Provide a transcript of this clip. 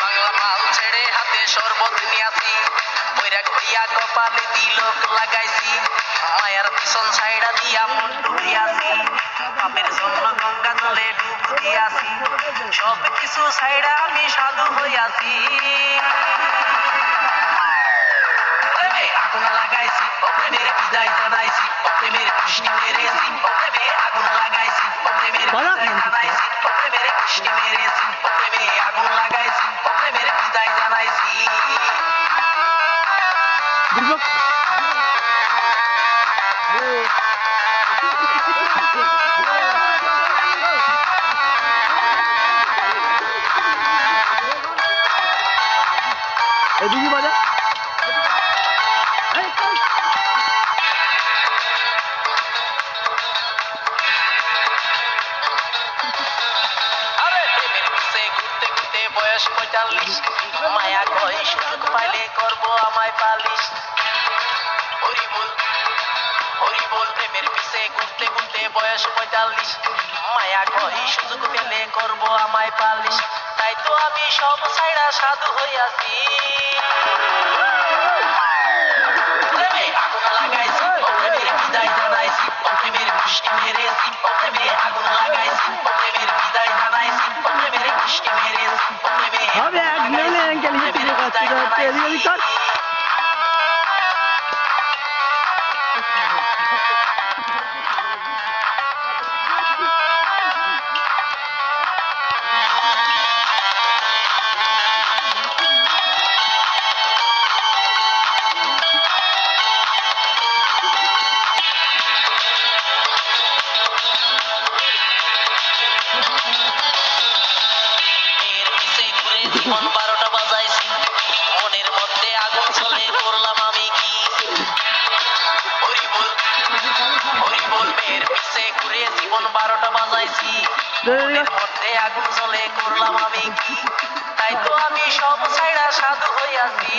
বাংলা মাল ছেড়ে হাতে শরবত নিয়াছি বৈরাগ হইয়া কপালে তিলক লাগাইছি মায়ার পিছন ছাইড়া দিয়া মন ডুবিয়াছি পাপের জন্য গঙ্গা জলে ডুব দিয়াছি সব কিছু ছাইড়া আমি সাধু হইয়াছি আগুন লাগাইছি প্রেমের বিদায় জানাইছি প্রেমের কৃষ্ণ মেরেছি প্রেমে আগুন লাগাইছি প্রেমের বিদায় জানাইছি প্রেমের কৃষ্ণ মেরেছি প্রেমে আগুন লাগাইছি প্রেমের বিদায় জানাইছি এদিকে বাজা বয়স 45 মায়া কয় সুযোগ পাইলে করবো আমায় পালিশ হরিবল হরিবল প্রেমের পিছে ঘুরতে ঘুরতে বয়স 45 মায়া কয় সুযোগ পেলে করবো আমায় পালিশ তাই তো আমি সব ছাইড়া সাধু হইয়াছি আগুন লাগাইছি প্রেমের বিদায় জানাইছি প্রেমের কৃষ্ণ মেরেছি প্রেমে আগুন লাগাইছি প্রেমের বিদায় জানাইছি প্রেমের কৃষ্ণ মেরেছি প্রেমে হবে এক নেলে অ্যাঙ্কেল হিট করতে যাচ্ছে এদিকে কর জীবন 12টা বাজাইছি মনের মধ্যে আগুন চলে করলাম আমি কি হরিবল হরিবল মেয়ের পিছে ঘুরে জীবন 12টা বাজাইছি মনের মধ্যে আগুন চলে করলাম আমি কি তাই তো আমি সব ছাইড়া সাধু হইয়াছি